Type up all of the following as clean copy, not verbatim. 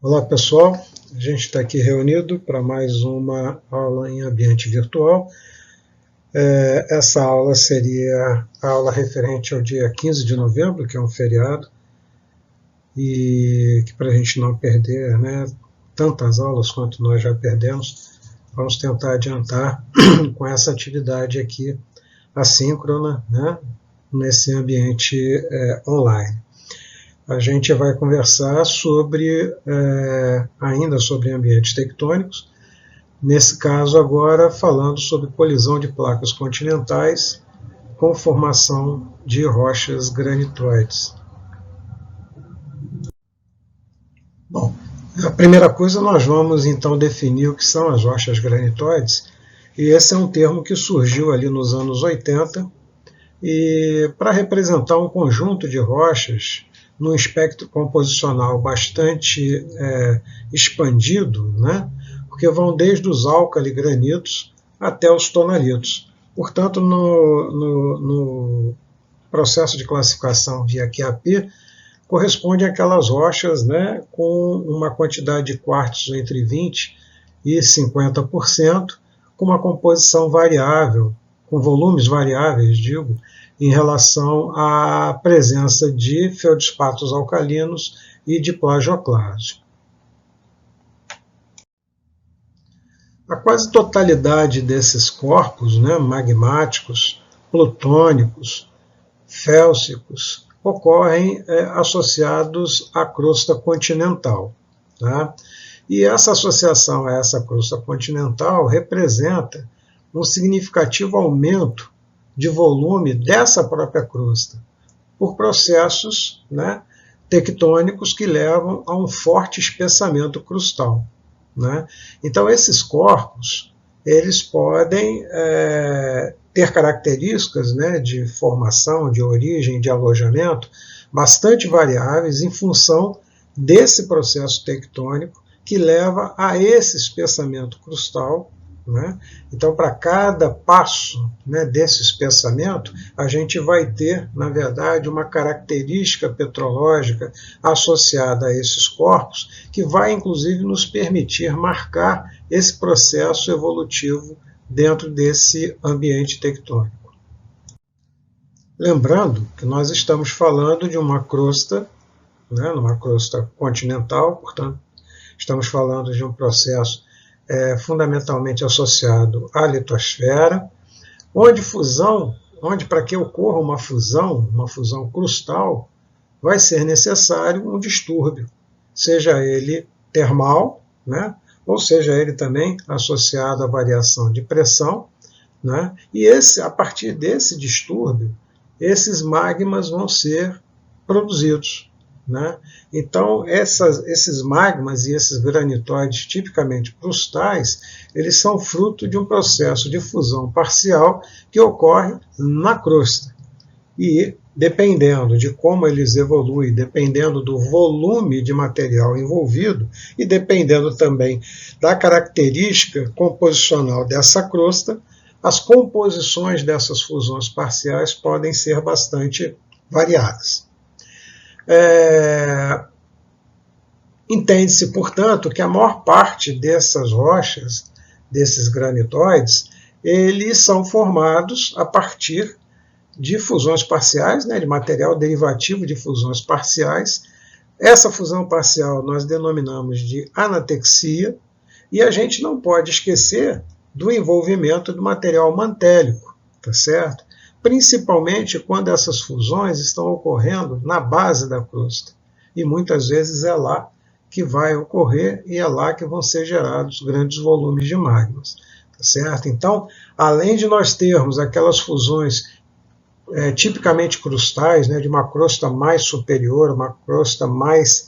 Olá pessoal, a gente está aqui reunido para mais uma aula em ambiente virtual. Essa aula seria a aula referente ao dia 15 de novembro, que é um feriado, e que para a gente não perder tantas aulas quanto nós já perdemos, vamos tentar adiantar com essa atividade aqui assíncrona, nesse ambiente online. A gente vai conversar ainda sobre ambientes tectônicos, nesse caso agora falando sobre colisão de placas continentais com formação de rochas granitoides. Bom, a primeira coisa nós vamos então definir o que são as rochas granitoides, e esse é um termo que surgiu ali nos anos 80, e para representar um conjunto de rochas num espectro composicional bastante expandido, porque vão desde os álcali-granitos até os tonalitos. Portanto, no processo de classificação via QAP, corresponde àquelas rochas com uma quantidade de quartos entre 20% e 50%, com uma composição variável, com volumes variáveis, em relação à presença de feldspatos alcalinos e de plagioclásio. A quase totalidade desses corpos magmáticos, plutônicos, félsicos, ocorrem associados à crosta continental. E essa associação a essa crosta continental representa um significativo aumento de volume dessa própria crosta, por processos tectônicos que levam a um forte espessamento crustal. Então, esses corpos eles podem ter características de formação, de origem, de alojamento, bastante variáveis em função desse processo tectônico que leva a esse espessamento crustal. Então, para cada passo desse espessamento, a gente vai ter, na verdade, uma característica petrológica associada a esses corpos, que vai, inclusive, nos permitir marcar esse processo evolutivo dentro desse ambiente tectônico. Lembrando que nós estamos falando de uma crosta, uma crosta continental, portanto, estamos falando de um processo fundamentalmente associado à litosfera, onde para que ocorra uma fusão crustal, vai ser necessário um distúrbio, seja ele termal, ou seja ele também associado à variação de pressão, e a partir desse distúrbio, esses magmas vão ser produzidos. Então, esses magmas e esses granitoides tipicamente crustais, eles são fruto de um processo de fusão parcial que ocorre na crosta. E, dependendo de como eles evoluem, dependendo do volume de material envolvido e dependendo também da característica composicional dessa crosta, as composições dessas fusões parciais podem ser bastante variadas. Entende-se, portanto, que a maior parte dessas rochas, desses granitoides, eles são formados a partir de fusões parciais, de material derivativo de fusões parciais. Essa fusão parcial nós denominamos de anatexia, e a gente não pode esquecer do envolvimento do material mantélico, tá certo? Principalmente quando essas fusões estão ocorrendo na base da crosta. E muitas vezes é lá que vai ocorrer e é lá que vão ser gerados grandes volumes de magmas. Tá certo? Então, além de nós termos aquelas fusões tipicamente crustais, de uma crosta mais superior, uma crosta mais,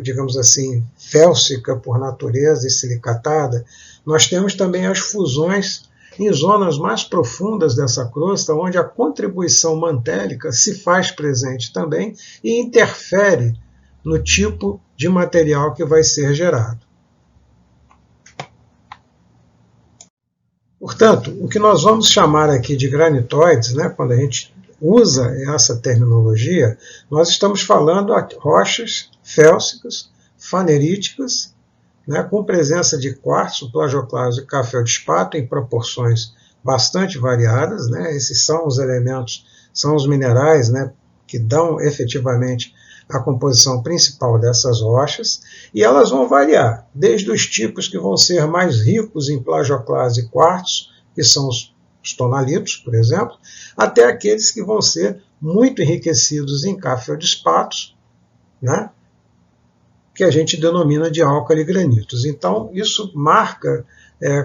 digamos assim, félsica por natureza e silicatada, nós temos também as fusões em zonas mais profundas dessa crosta, onde a contribuição mantélica se faz presente também e interfere no tipo de material que vai ser gerado. Portanto, o que nós vamos chamar aqui de granitoides, quando a gente usa essa terminologia, nós estamos falando de rochas félsicas faneríticas, né, com presença de quartzo, plagioclasto e cafeodspato em proporções bastante variadas, né? Esses são os elementos, são os minerais, né, que dão efetivamente a composição principal dessas rochas, e elas vão variar, desde os tipos que vão ser mais ricos em plagioclasto e quartzo, que são os tonalitos, por exemplo, até aqueles que vão ser muito enriquecidos em cafeodspatos, né, que a gente denomina de álcali-granitos. Então, isso marca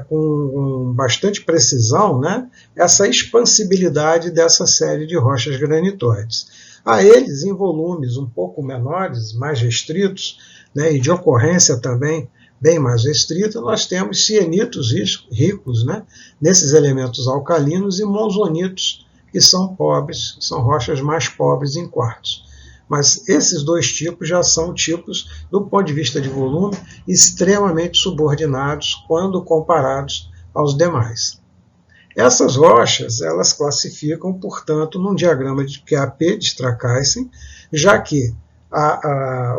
com bastante precisão, né, essa expansibilidade dessa série de rochas granitoides. A eles, em volumes um pouco menores, mais restritos, né, e de ocorrência também bem mais restrita, nós temos sienitos ricos, né, nesses elementos alcalinos, e monzonitos, que são pobres, são rochas mais pobres em quartzo. Mas esses dois tipos já são tipos, do ponto de vista de volume, extremamente subordinados quando comparados aos demais. Essas rochas, elas classificam, portanto, num diagrama de QAP de Stracaysen, já que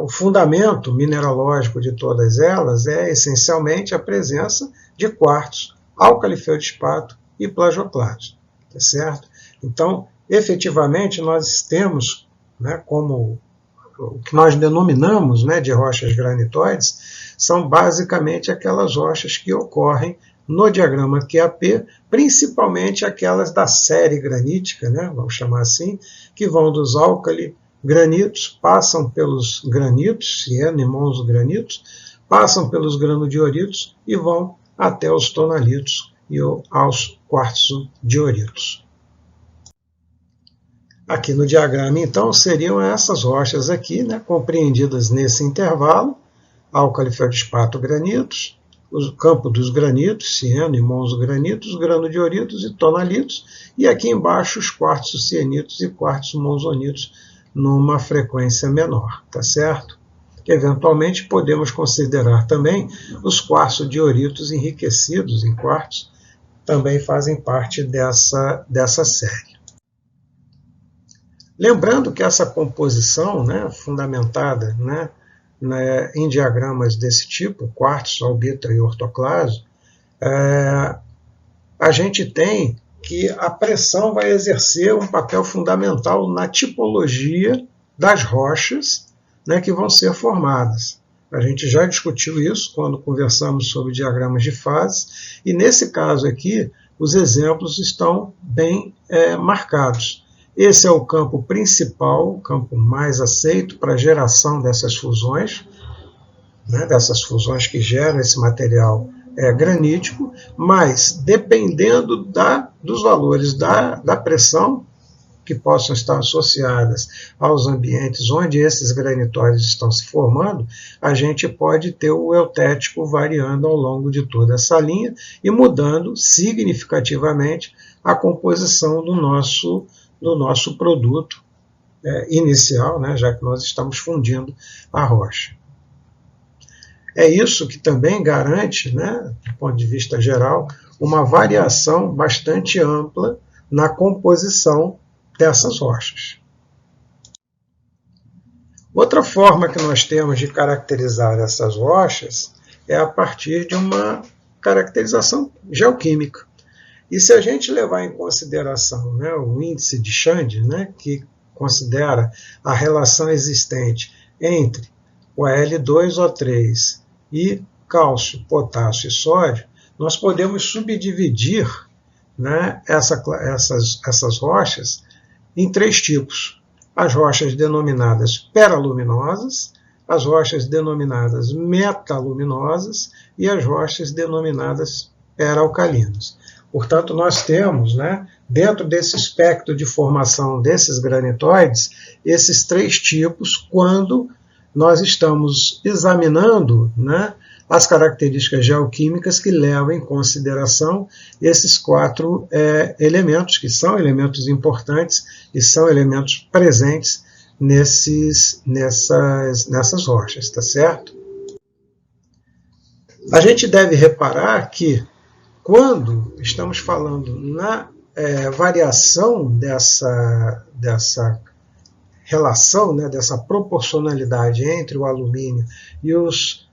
o fundamento mineralógico de todas elas é essencialmente a presença de quartzo, álcali-feldespato e plagioclasto, tá certo? Então, efetivamente, nós temos, né, como o que nós denominamos, né, de rochas granitoides, são basicamente aquelas rochas que ocorrem no diagrama QAP, principalmente aquelas da série granítica, né, vamos chamar assim, que vão dos álcali-granitos, passam pelos granitos, sieno e monzogranitos, passam pelos granodioritos e vão até os tonalitos e aos quartzo-dioritos. Aqui no diagrama, então, seriam essas rochas aqui, né, compreendidas nesse intervalo: álcali-feldespato granitos, o campo dos granitos, sieno e monzogranitos, granodioritos e tonalitos, e aqui embaixo os quartzo-sienitos e quartzo-monzonitos numa frequência menor, tá certo? Eventualmente podemos considerar também os quartzo-dioritos enriquecidos em quartzo, também fazem parte dessa série. Lembrando que essa composição, né, fundamentada, né, em diagramas desse tipo, quartzo, albitra e ortoclaso, a gente tem que a pressão vai exercer um papel fundamental na tipologia das rochas, né, que vão ser formadas. A gente já discutiu isso quando conversamos sobre diagramas de fases, e nesse caso aqui, os exemplos estão bem marcados. Esse é o campo principal, o campo mais aceito para a geração dessas fusões, né, dessas fusões que geram esse material granítico, mas dependendo dos valores da pressão que possam estar associadas aos ambientes onde esses granitóides estão se formando, a gente pode ter o eutético variando ao longo de toda essa linha e mudando significativamente a composição do nosso produto inicial, né, já que nós estamos fundindo a rocha. É isso que também garante, né, do ponto de vista geral, uma variação bastante ampla na composição dessas rochas. Outra forma que nós temos de caracterizar essas rochas é a partir de uma caracterização geoquímica. E se a gente levar em consideração, né, o índice de Chande, né, que considera a relação existente entre o Al2O3 e cálcio, potássio e sódio, nós podemos subdividir, né, essas rochas em três tipos: as rochas denominadas peraluminosas, as rochas denominadas metaluminosas e as rochas denominadas peralcalinas. Portanto, nós temos, né, dentro desse espectro de formação desses granitóides, esses três tipos quando nós estamos examinando, né, as características geoquímicas que levam em consideração esses quatro elementos, que são elementos importantes e são elementos presentes nessas rochas, tá certo? A gente deve reparar que, quando estamos falando na variação dessa relação, né, dessa proporcionalidade entre o alumínio e os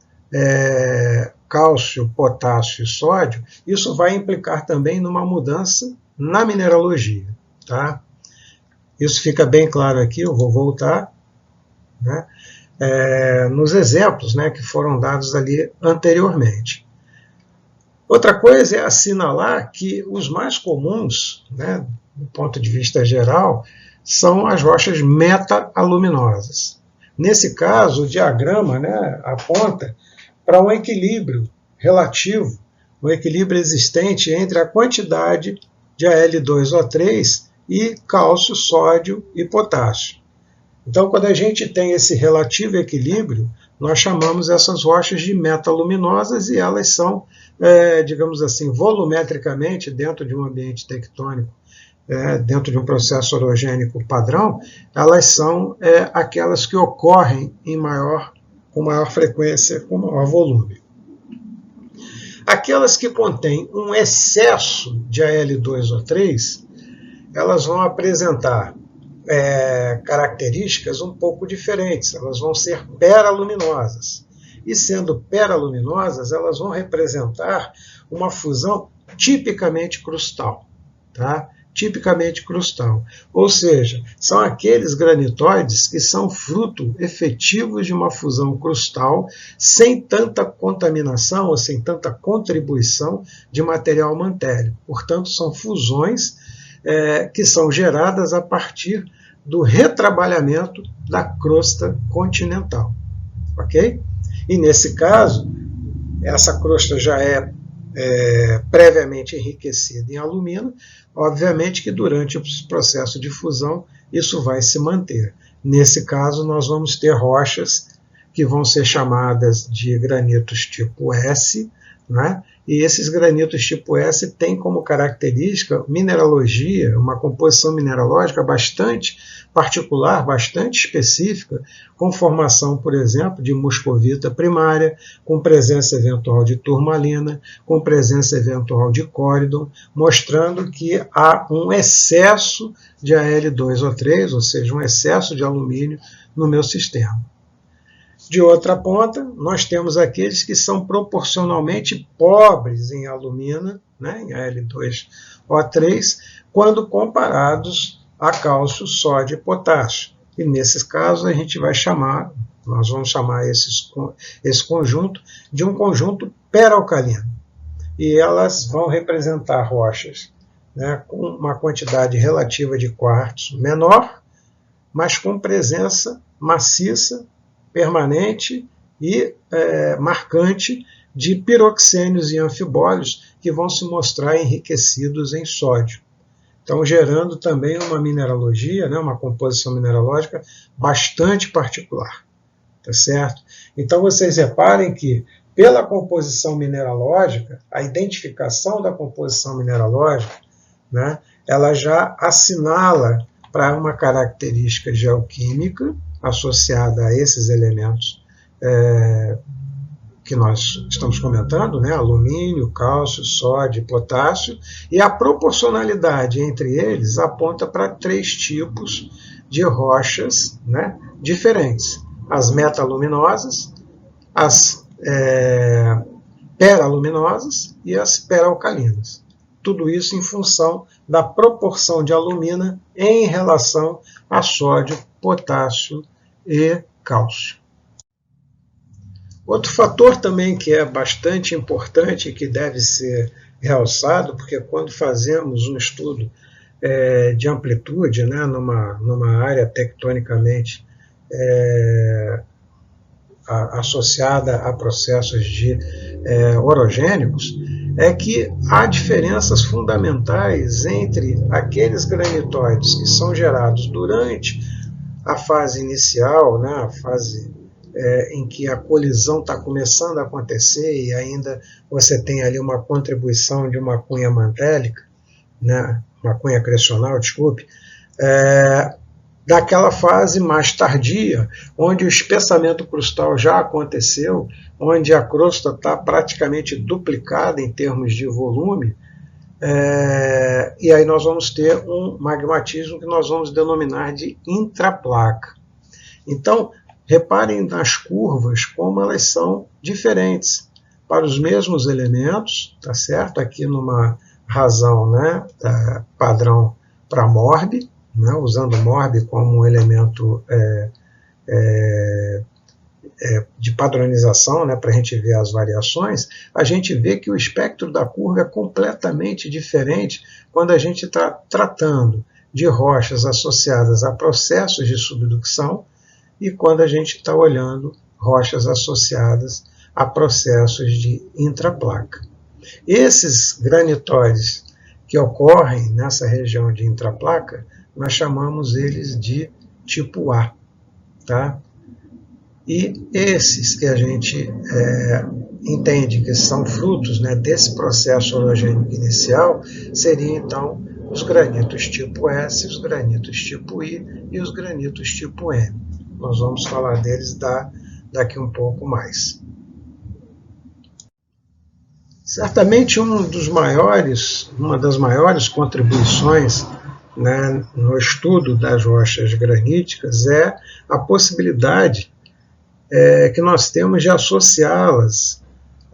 cálcio, potássio e sódio, isso vai implicar também numa mudança na mineralogia. Tá? Isso fica bem claro aqui, eu vou voltar, né, nos exemplos, né, que foram dados ali anteriormente. Outra coisa é assinalar que os mais comuns, né, do ponto de vista geral, são as rochas meta-aluminosas. Nesse caso, o diagrama, né, aponta para um equilíbrio relativo, um equilíbrio existente entre a quantidade de Al2O3 e cálcio, sódio e potássio. Então, quando a gente tem esse relativo equilíbrio, nós chamamos essas rochas de meta-aluminosas e elas são, digamos assim, volumetricamente, dentro de um ambiente tectônico, dentro de um processo orogênico padrão, elas são aquelas que ocorrem com maior frequência, com maior volume. Aquelas que contêm um excesso de Al2O3, elas vão apresentar características um pouco diferentes, elas vão ser peraluminosas. E sendo peraluminosas, elas vão representar uma fusão tipicamente crustal. Tá? Tipicamente crustal. Ou seja, são aqueles granitóides que são fruto efetivo de uma fusão crustal sem tanta contaminação ou sem tanta contribuição de material mantélico. Portanto, são fusões que são geradas a partir do retrabalhamento da crosta continental. Ok? E nesse caso, essa crosta já é previamente enriquecida em alumínio, obviamente que durante o processo de fusão isso vai se manter. Nesse caso, nós vamos ter rochas que vão ser chamadas de granitos tipo S, né? E esses granitos tipo S têm como característica mineralogia, uma composição mineralógica bastante particular, bastante específica, com formação, por exemplo, de muscovita primária, com presença eventual de turmalina, com presença eventual de córidon, mostrando que há um excesso de Al2O3, ou seja, um excesso de alumínio no meu sistema. De outra ponta, nós temos aqueles que são proporcionalmente pobres em alumina, né, em Al2O3, quando comparados a cálcio, sódio e potássio. E nesses casos nós vamos chamar esse conjunto de um conjunto peralcalino. E elas vão representar rochas, né, com uma quantidade relativa de quartzo menor, mas com presença maciça, permanente e marcante de piroxênios e anfibólios que vão se mostrar enriquecidos em sódio. Então, gerando também uma mineralogia, né, uma composição mineralógica bastante particular. Tá certo? Então, vocês reparem que, pela composição mineralógica, a identificação da composição mineralógica, né, ela já assinala para uma característica geoquímica associada a esses elementos que nós estamos comentando, né, alumínio, cálcio, sódio, potássio, e a proporcionalidade entre eles aponta para 3 tipos de rochas, né, diferentes. As metaluminosas, as peraluminosas e as peralcalinas. Tudo isso em função da proporção de alumina em relação a sódio, potássio e cálcio. Outro fator também que é bastante importante e que deve ser realçado, porque quando fazemos um estudo de amplitude, né, numa área tectonicamente associada a processos orogênicos, é que há diferenças fundamentais entre aqueles granitóides que são gerados durante a fase inicial, né, a fase em que a colisão está começando a acontecer e ainda você tem ali uma contribuição de uma cunha mantélica, né, uma cunha acrecional, desculpe, daquela fase mais tardia, onde o espessamento crustal já aconteceu, onde a crosta está praticamente duplicada em termos de volume, E aí nós vamos ter um magmatismo que nós vamos denominar de intraplaca. Então, reparem nas curvas como elas são diferentes para os mesmos elementos, tá certo? Aqui numa razão, né, padrão para MORB, né, usando MORB como um elemento de padronização, né, para a gente ver as variações, a gente vê que o espectro da curva é completamente diferente quando a gente está tratando de rochas associadas a processos de subducção e quando a gente está olhando rochas associadas a processos de intraplaca. Esses granitóides que ocorrem nessa região de intraplaca, nós chamamos eles de tipo A, tá? E esses que a gente entende que são frutos, né, desse processo orogênico inicial, seriam então os granitos tipo S, os granitos tipo I e os granitos tipo M. Nós vamos falar deles daqui um pouco mais. Certamente uma das maiores contribuições, né, no estudo das rochas graníticas é a possibilidade que nós temos de associá-las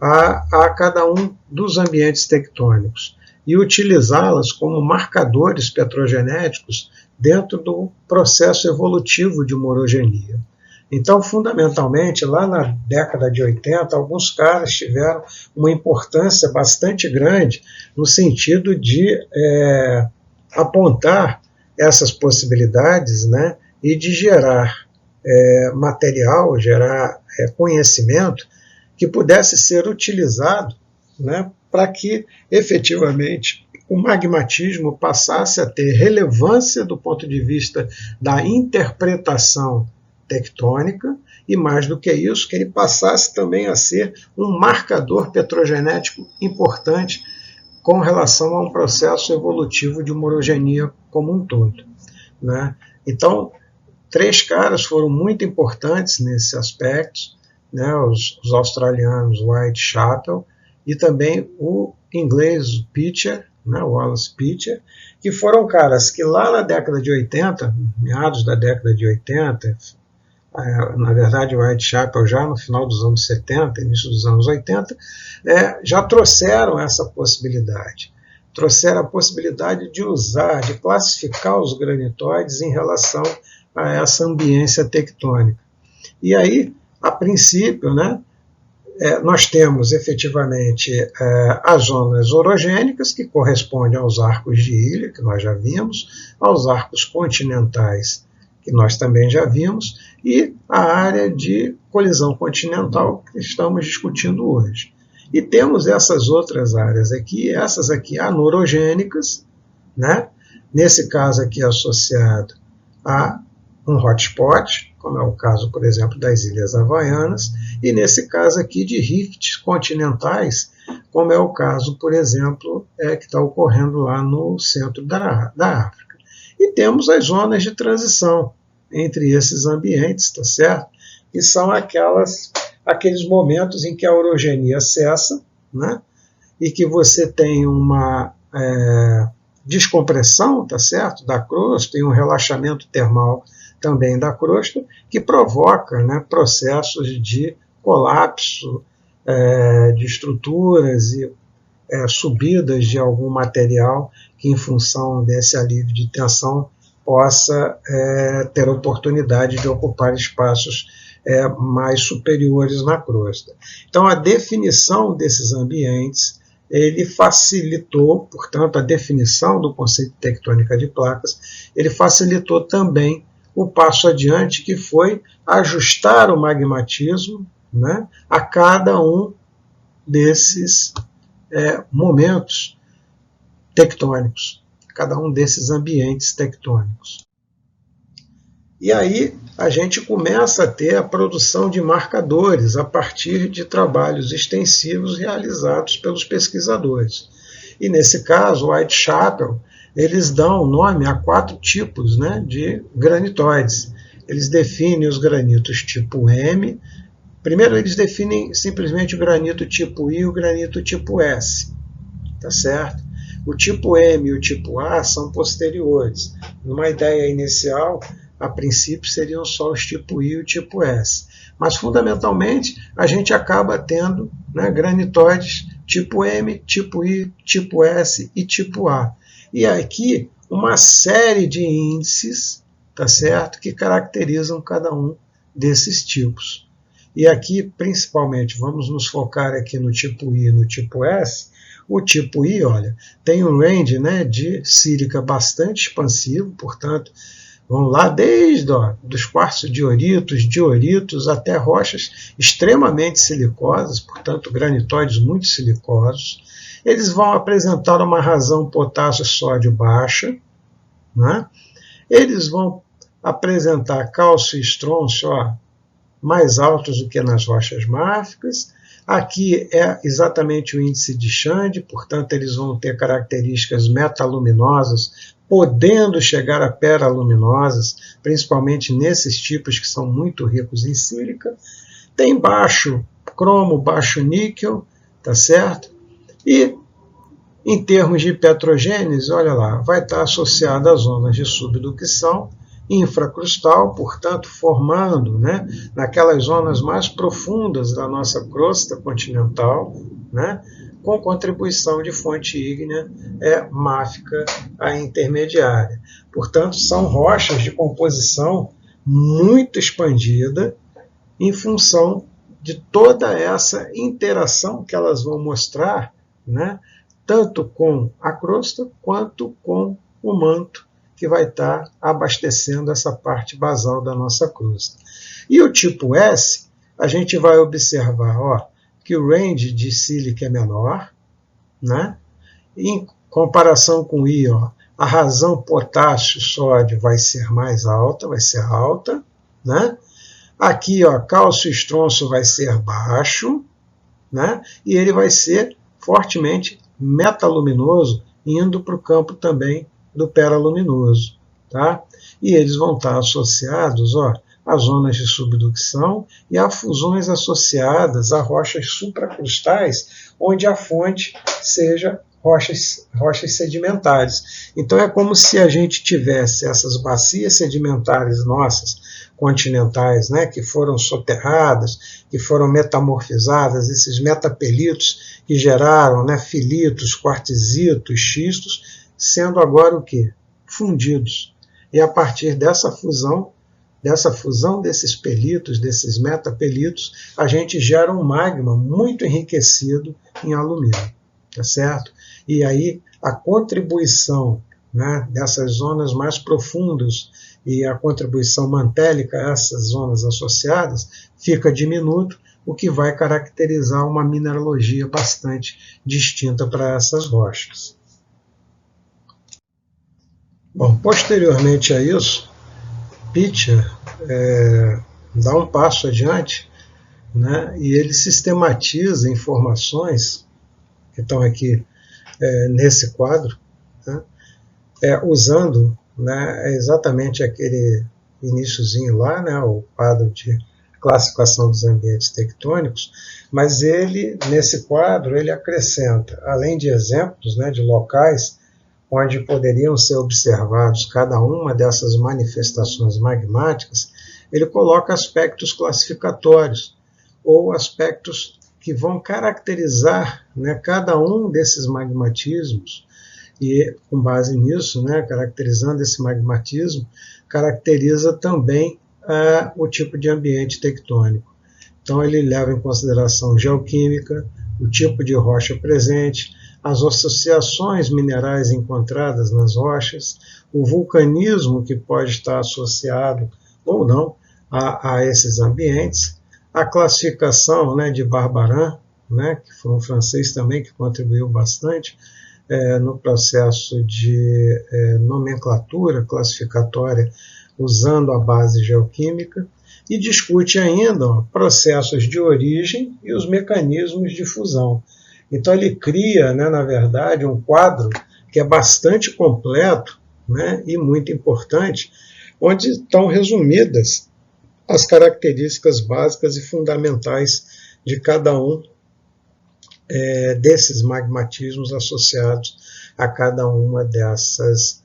a cada um dos ambientes tectônicos e utilizá-las como marcadores petrogenéticos dentro do processo evolutivo de uma orogenia. Então, fundamentalmente, lá na década de 80, alguns caras tiveram uma importância bastante grande no sentido de apontar essas possibilidades, né, e de gerar material, gerar conhecimento que pudesse ser utilizado, né, para que efetivamente o magmatismo passasse a ter relevância do ponto de vista da interpretação tectônica e, mais do que isso, que ele passasse também a ser um marcador petrogenético importante com relação a um processo evolutivo de uma orogenia como um todo, né? Então, 3 caras foram muito importantes nesse aspecto, né? Os australianos Whitechapel e também o inglês Pitcher, né? Wallace Pitcher, que foram caras que lá na década de 80, meados da década de 80, na verdade o Whitechapel já no final dos anos 70, início dos anos 80, já trouxeram essa possibilidade. Trouxeram a possibilidade de usar, de classificar os granitóides em relação a essa ambiência tectônica. E aí, a princípio, né, nós temos efetivamente as zonas orogênicas, que correspondem aos arcos de ilha, que nós já vimos, aos arcos continentais, que nós também já vimos, e a área de colisão continental que estamos discutindo hoje. E temos essas outras áreas aqui, essas aqui anorogênicas, né? Nesse caso aqui associado a um hotspot, como é o caso, por exemplo, das Ilhas Havaianas, e nesse caso aqui de rifts continentais, como é o caso, por exemplo, que está ocorrendo lá no centro da África. E temos as zonas de transição entre esses ambientes, tá certo? Que são aqueles momentos em que a orogenia cessa, né? E que você tem uma descompressão, tá certo? Da crosta e um relaxamento termal também da crosta, que provoca, né, processos de colapso de estruturas e subidas de algum material que, em função desse alívio de tensão, possa ter oportunidade de ocupar espaços mais superiores na crosta. Então, a definição desses ambientes, ele facilitou, portanto, a definição do conceito de tectônica de placas, ele facilitou também o passo adiante, que foi ajustar o magmatismo, né, a cada um desses momentos tectônicos, cada um desses ambientes tectônicos. E aí a gente começa a ter a produção de marcadores a partir de trabalhos extensivos realizados pelos pesquisadores. E nesse caso, Whitechapel, eles dão nome a 4 tipos, né, de granitóides. Eles definem os granitos tipo M. Primeiro eles definem simplesmente o granito tipo I e o granito tipo S, tá certo? O tipo M e o tipo A são posteriores. Numa ideia inicial, a princípio seriam só os tipo I e o tipo S. Mas, fundamentalmente, a gente acaba tendo, né, granitóides tipo M, tipo I, tipo S e tipo A. E aqui, uma série de índices, tá certo, que caracterizam cada um desses tipos. E aqui, principalmente, vamos nos focar aqui no tipo I e no tipo S. O tipo I, olha, tem um range, né, de sílica bastante expansivo, portanto, vamos lá desde dos quartzos dioritos, até rochas extremamente silicosas, portanto, granitóides muito silicosos. Eles vão apresentar uma razão potássio-sódio baixa, né? Eles vão apresentar cálcio e estrôncio mais altos do que nas rochas márficas. Aqui é exatamente o índice de Chande, portanto, eles vão ter características metaluminosas, podendo chegar a peraluminosas, principalmente nesses tipos que são muito ricos em sílica. Tem baixo cromo, baixo níquel, tá certo? E, em termos de petrogênese, olha lá, vai estar associado a zonas de subducção infracrustal, portanto, formando, né, naquelas zonas mais profundas da nossa crosta continental, né, com contribuição de fonte ígnea máfica a intermediária. Portanto, são rochas de composição muito expandida em função de toda essa interação que elas vão mostrar, né, tanto com a crosta quanto com o manto que vai estar abastecendo essa parte basal da nossa crosta. E o tipo S, a gente vai observar que o range de sílica é menor, né? Em comparação com o I, a razão potássio-sódio vai ser mais alta, vai ser alta, né? Aqui, cálcio e estrôncio vai ser baixo, né? E ele vai ser fortemente metaluminoso, indo para o campo também do peraluminoso, tá? E eles vão estar associados a zonas de subducção e a fusões associadas a rochas supracrustais, onde a fonte seja rochas sedimentares. Então é como se a gente tivesse essas bacias sedimentares nossas, continentais, né, que foram soterradas, que foram metamorfizadas, esses metapelitos que geraram, né, filitos, quartzitos, xistos, sendo agora o quê? Fundidos. E a partir dessa fusão desses pelitos, desses metapelitos, a gente gera um magma muito enriquecido em alumínio, tá certo? E aí a contribuição, né, dessas zonas mais profundas e a contribuição mantélica a essas zonas associadas fica diminuto, o que vai caracterizar uma mineralogia bastante distinta para essas rochas. Bom, posteriormente a isso, Pitcher dá um passo adiante, né, e ele sistematiza informações que estão aqui nesse quadro, né, usando, né, exatamente aquele iniciozinho lá, né, o quadro de classificação dos ambientes tectônicos, mas ele, nesse quadro, ele acrescenta, além de exemplos, né, de locais onde poderiam ser observados cada uma dessas manifestações magmáticas, ele coloca aspectos classificatórios, ou aspectos que vão caracterizar, né, cada um desses magmatismos, e com base nisso, né, caracterizando esse magmatismo, caracteriza também o tipo de ambiente tectônico. Então ele leva em consideração geoquímica, o tipo de rocha presente, as associações minerais encontradas nas rochas, o vulcanismo que pode estar associado ou não a esses ambientes, a classificação, né, de Barbarin, né, que foi um francês também que contribuiu bastante no processo de nomenclatura classificatória usando a base geoquímica, e discute ainda processos de origem e os mecanismos de fusão. Então ele cria, né, na verdade, um quadro que é bastante completo, né, e muito importante, onde estão resumidas as características básicas e fundamentais de cada um desses magmatismos associados a cada uma dessas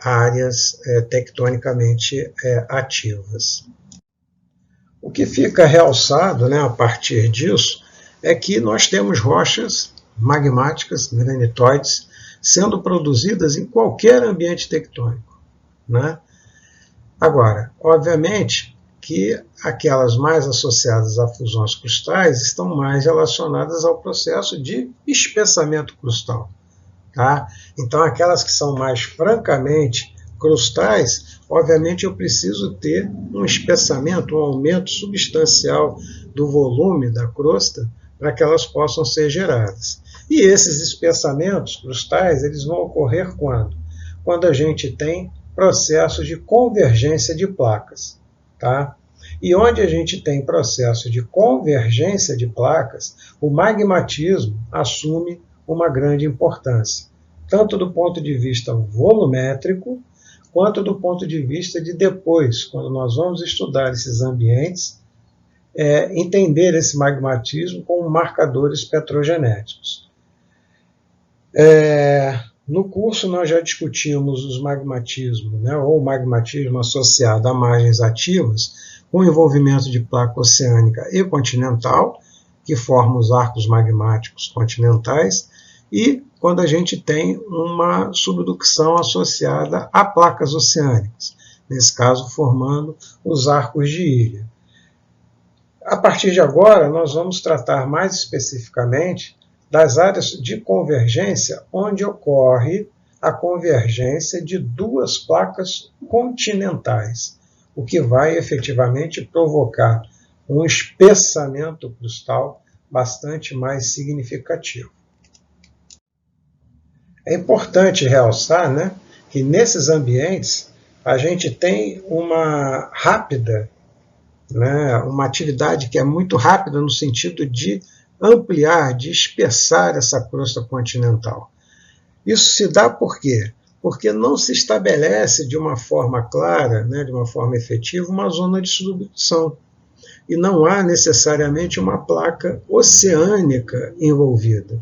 áreas tectonicamente ativas. O que fica realçado, né, a partir disso é que nós temos rochas magmáticas, granitoides, sendo produzidas em qualquer ambiente tectônico, né? Agora, obviamente que aquelas mais associadas a fusões crustais estão mais relacionadas ao processo de espessamento crustal. Tá? Então, aquelas que são mais francamente crustais, obviamente eu preciso ter um espessamento, um aumento substancial do volume da crosta para que elas possam ser geradas. E esses espessamentos crustais, eles vão ocorrer quando? Quando a gente tem processos de convergência de placas. Tá? E onde a gente tem processo de convergência de placas, o magmatismo assume uma grande importância, tanto do ponto de vista volumétrico, quanto do ponto de vista de depois, quando nós vamos estudar esses ambientes, entender esse magmatismo como marcadores petrogenéticos. No curso nós já discutimos os magmatismos, né, ou magmatismo associado a margens ativas, com envolvimento de placa oceânica e continental, que formam os arcos magmáticos continentais, e quando a gente tem uma subducção associada a placas oceânicas, nesse caso formando os arcos de ilha. A partir de agora, nós vamos tratar mais especificamente das áreas de convergência, onde ocorre a convergência de duas placas continentais, o que vai efetivamente provocar um espessamento crustal bastante mais significativo. É importante realçar, né, que nesses ambientes a gente tem uma rápida, né, uma atividade que é muito rápida no sentido de ampliar, de espessar essa crosta continental. Isso se dá por quê? Porque não se estabelece de uma forma clara, né, de uma forma efetiva, uma zona de subdução. E não há necessariamente uma placa oceânica envolvida.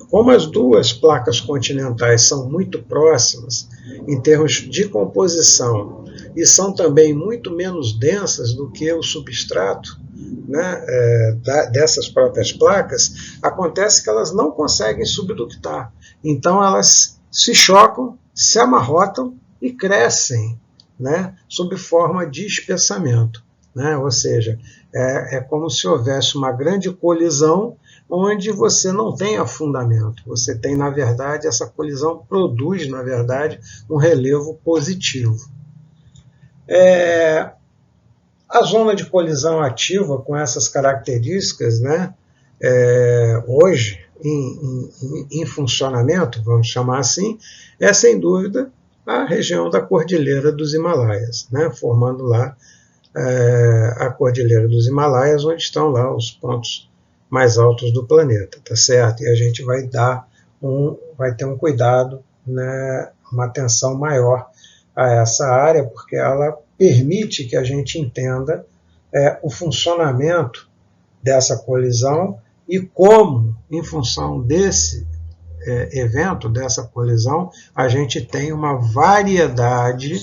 Como as duas placas continentais são muito próximas em termos de composição e são também muito menos densas do que o substrato, né, dessas próprias placas, acontece que elas não conseguem subductar. Então elas se chocam, se amarrotam e crescem, né, sob forma de espessamento. Né? Ou seja, é como se houvesse uma grande colisão onde você não tem afundamento. Você tem, na verdade, essa colisão produz, na verdade, um relevo positivo. A zona de colisão ativa com essas características, né, hoje em funcionamento, vamos chamar assim, é sem dúvida a região da Cordilheira dos Himalaias, né, formando lá a Cordilheira dos Himalaias, onde estão lá os pontos mais altos do planeta, tá certo? E a gente vai ter um cuidado, né, uma atenção maior a essa área, porque ela permite que a gente entenda o funcionamento dessa colisão e como, em função desse evento, dessa colisão, a gente tem uma variedade,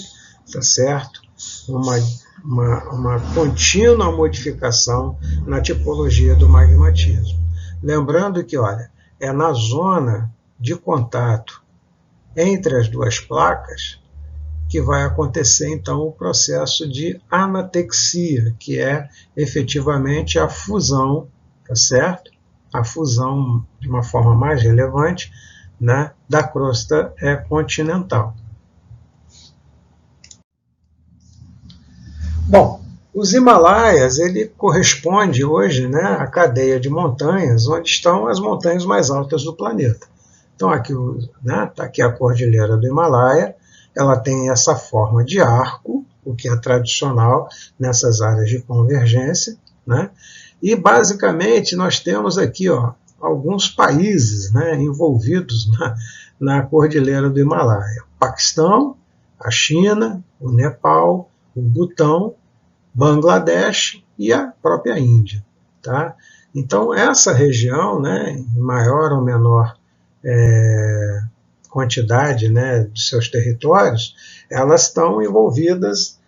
tá certo? Uma contínua modificação na tipologia do magmatismo. Lembrando que, olha, é na zona de contato entre as duas placas que vai acontecer, então, o processo de anatexia, que é efetivamente a fusão, tá certo? A fusão, de uma forma mais relevante, né, da crosta continental. Bom, os Himalaias, ele corresponde hoje, né, à cadeia de montanhas, onde estão as montanhas mais altas do planeta. Então, aqui, né, tá aqui a Cordilheira do Himalaia, ela tem essa forma de arco, o que é tradicional nessas áreas de convergência, né, e basicamente nós temos aqui, ó, alguns países, né, envolvidos na Cordilheira do Himalaia. O Paquistão, a China, o Nepal, o Butão, Bangladesh e a própria Índia. Tá? Então, essa região, né, em maior ou menor quantidade, né, de seus territórios, elas estão envolvidas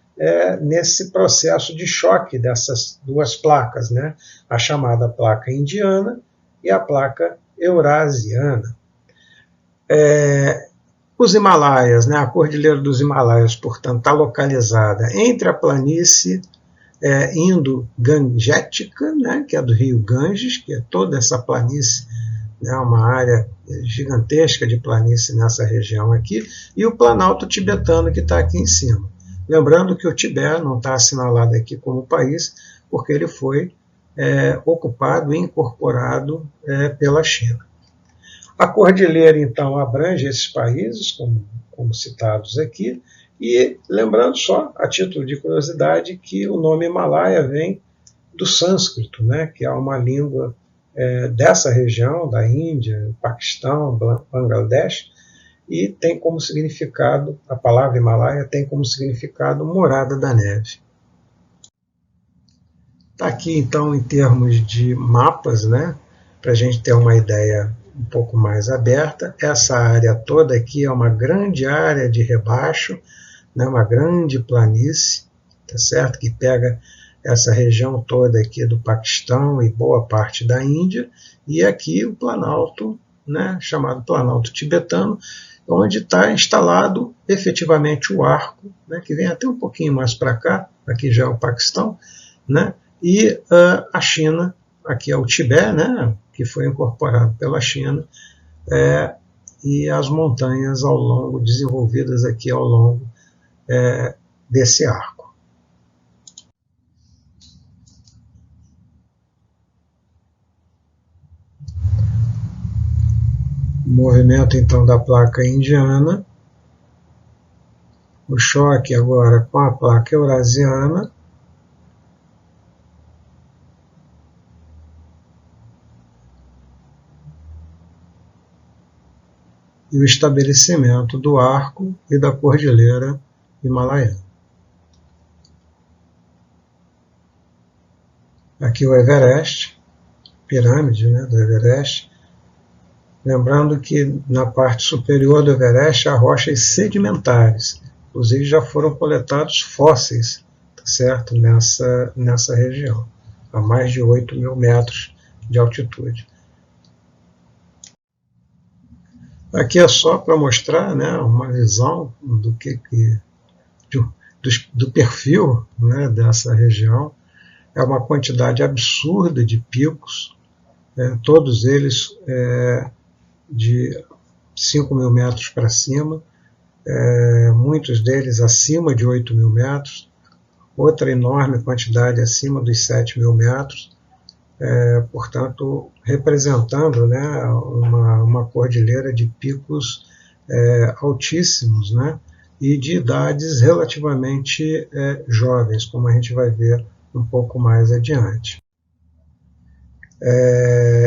nesse processo de choque dessas duas placas, né, a chamada placa indiana e a placa eurasiana. Os Himalaias, né, a Cordilheira dos Himalaias, portanto, está localizada entre a planície indo-gangética, né, que é do rio Ganges, que é toda essa planície, né, uma área gigantesca de planície nessa região aqui, e o Planalto tibetano, que está aqui em cima. Lembrando que o Tibete não está assinalado aqui como país, porque ele foi ocupado e incorporado pela China. A cordilheira, então, abrange esses países, como citados aqui, e lembrando só, a título de curiosidade, que o nome Himalaia vem do sânscrito, né, que é uma língua dessa região, da Índia, Paquistão, Bangladesh, e tem como significado, a palavra Himalaia tem como significado morada da neve. Está aqui, então, em termos de mapas, né, para a gente ter uma ideia um pouco mais aberta. Essa área toda aqui é uma grande área de rebaixo, né, uma grande planície, tá certo? Que pega essa região toda aqui do Paquistão e boa parte da Índia, e aqui o Planalto, né, chamado Planalto tibetano, onde está instalado efetivamente o arco, né, que vem até um pouquinho mais para cá, aqui já é o Paquistão, né, e a China, aqui é o Tibete, né, que foi incorporado pela China, e as montanhas ao longo, desenvolvidas aqui ao longo desse arco. O movimento, então, da placa indiana, o choque agora com a placa eurasiana, e o estabelecimento do arco e da cordilheira himalaiana. Aqui o Everest, pirâmide, né, do Everest. Lembrando que na parte superior do Everest há rochas sedimentares, inclusive já foram coletados fósseis, tá certo? Nessa região, a mais de 8.000 metros de altitude. Aqui é só para mostrar, né, uma visão do perfil, né, dessa região. É uma quantidade absurda de picos, todos eles de 5.000 metros para cima, muitos deles acima de 8.000 metros, outra enorme quantidade acima dos 7.000 metros, portanto, representando, né, uma cordilheira de picos altíssimos, né, e de idades relativamente jovens, como a gente vai ver um pouco mais adiante.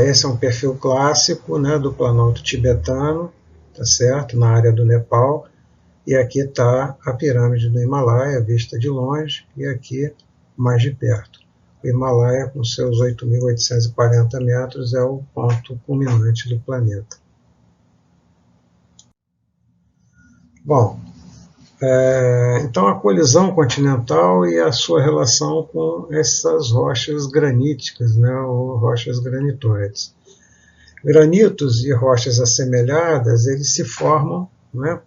Esse é um perfil clássico, né, do Planalto tibetano, tá certo, na área do Nepal, e aqui está a pirâmide do Himalaia, vista de longe, e aqui mais de perto. O Himalaia, com seus 8.840 metros, é o ponto culminante do planeta. Bom, então a colisão continental e a sua relação com essas rochas graníticas, né, ou rochas granitoides. Granitos e rochas assemelhadas, eles se formam, né,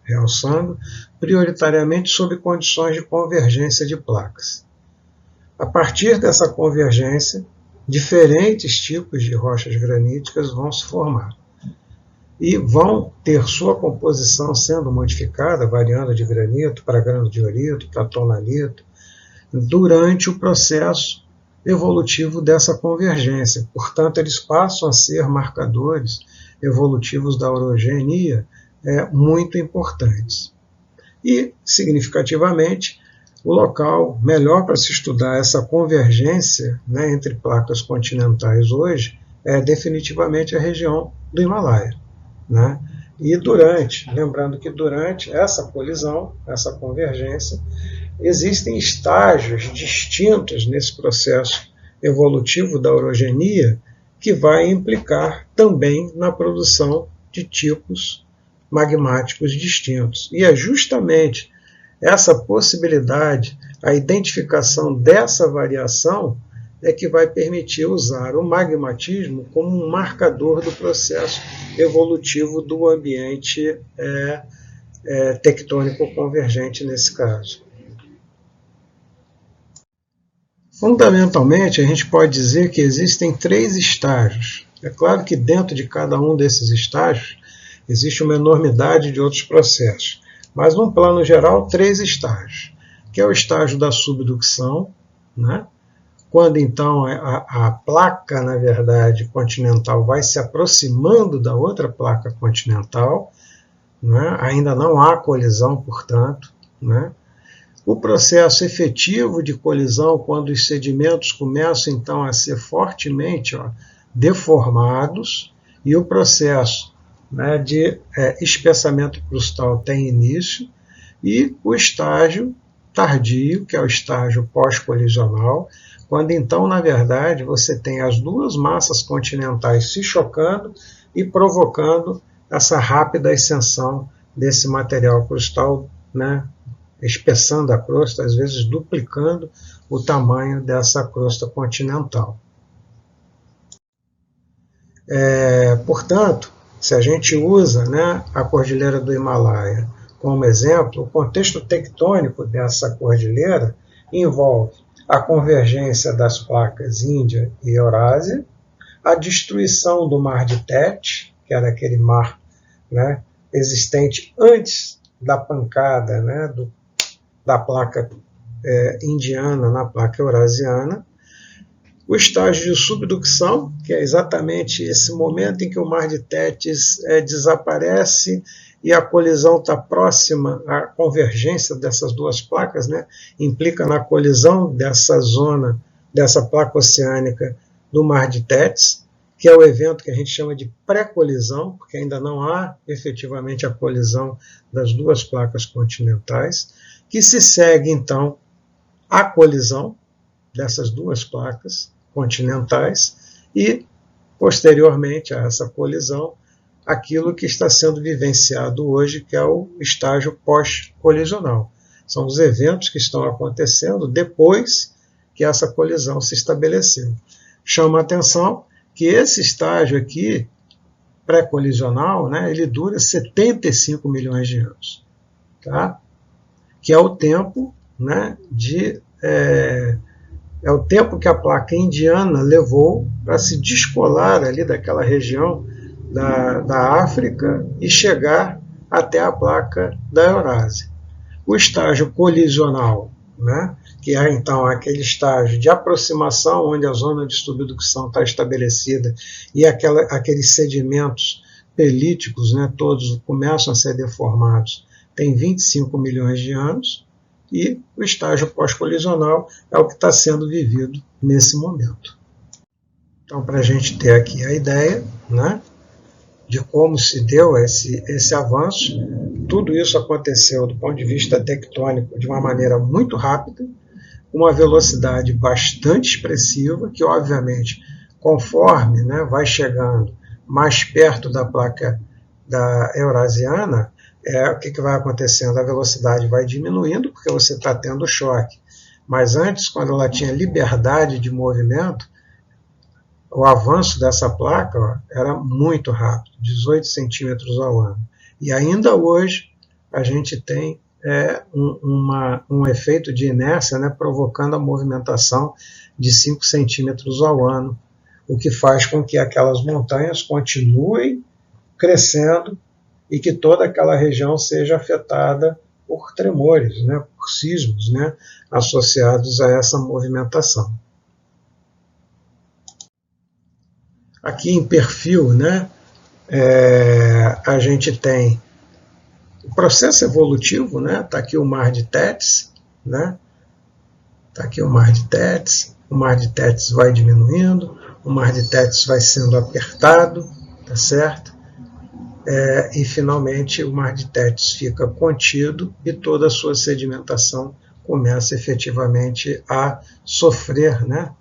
realçando, prioritariamente sob condições de convergência de placas. A partir dessa convergência, diferentes tipos de rochas graníticas vão se formar e vão ter sua composição sendo modificada, variando de granito para granodiorito, para tonalito, durante o processo evolutivo dessa convergência. Portanto, eles passam a ser marcadores evolutivos da orogenia muito importantes. E, significativamente, o local melhor para se estudar essa convergência, né, entre placas continentais hoje é definitivamente a região do Himalaia, né? E lembrando que durante essa colisão, essa convergência, existem estágios distintos nesse processo evolutivo da orogenia que vai implicar também na produção de tipos magmáticos distintos. E é justamente essa possibilidade, a identificação dessa variação, é que vai permitir usar o magmatismo como um marcador do processo evolutivo do ambiente tectônico convergente nesse caso. Fundamentalmente, a gente pode dizer que existem 3 estágios. É claro que dentro de cada um desses estágios existe uma enormidade de outros processos, mas num plano geral, 3 estágios, que é o estágio da subducção, né? Quando então a placa, na verdade, continental vai se aproximando da outra placa continental, né? Ainda não há colisão, portanto, né? O processo efetivo de colisão, quando os sedimentos começam então a ser fortemente deformados, e o processo, né, de espessamento crustal tem início, e o estágio tardio, que é o estágio pós-colisional, quando então, na verdade, você tem as 2 massas continentais se chocando e provocando essa rápida ascensão desse material crustal, né, espessando a crosta, às vezes duplicando o tamanho dessa crosta continental. Portanto, se a gente usa, né, a Cordilheira do Himalaia como exemplo, o contexto tectônico dessa cordilheira envolve a convergência das placas Índia e Eurásia, a destruição do Mar de Tete, que era aquele mar, né, existente antes da pancada, né, da placa indiana na placa eurasiana, o estágio de subducção, que é exatamente esse momento em que o Mar de Tétis desaparece e a colisão está próxima, a convergência dessas 2 placas, né, implica na colisão dessa zona, dessa placa oceânica do Mar de Tétis, que é o evento que a gente chama de pré-colisão, porque ainda não há efetivamente a colisão das 2 placas continentais, que se segue então a colisão dessas 2 placas continentais e, posteriormente a essa colisão, aquilo que está sendo vivenciado hoje, que é o estágio pós-colisional. São os eventos que estão acontecendo depois que essa colisão se estabeleceu. Chama a atenção que esse estágio aqui, pré-colisional, né, ele dura 75 milhões de anos, tá? Que é o tempo, né, é o tempo que a placa indiana levou para se descolar ali daquela região da África e chegar até a placa da Eurásia. O estágio colisional, né, que é então aquele estágio de aproximação onde a zona de subducção está estabelecida e aqueles sedimentos pelíticos, né, todos começam a ser deformados, tem 25 milhões de anos, e o estágio pós-colisional é o que está sendo vivido nesse momento. Então, para a gente ter aqui a ideia, né, de como se deu esse avanço, tudo isso aconteceu do ponto de vista tectônico de uma maneira muito rápida, uma velocidade bastante expressiva, que obviamente, conforme, né, vai chegando mais perto da placa da eurasiana, o que vai acontecendo? A velocidade vai diminuindo, porque você está tendo choque. Mas antes, quando ela tinha liberdade de movimento, o avanço dessa placa era muito rápido, 18 centímetros ao ano. E ainda hoje a gente tem um efeito de inércia, né, provocando a movimentação de 5 centímetros ao ano, o que faz com que aquelas montanhas continuem crescendo e que toda aquela região seja afetada por tremores, né, por sismos, né, associados a essa movimentação. Aqui em perfil, né, a gente tem o processo evolutivo, né, tá aqui o Mar de Tétis, né, tá aqui o Mar de Tétis vai diminuindo, o Mar de Tétis vai sendo apertado, tá certo? E finalmente o Mar de Tétis fica contido e toda a sua sedimentação começa efetivamente a sofrer, né,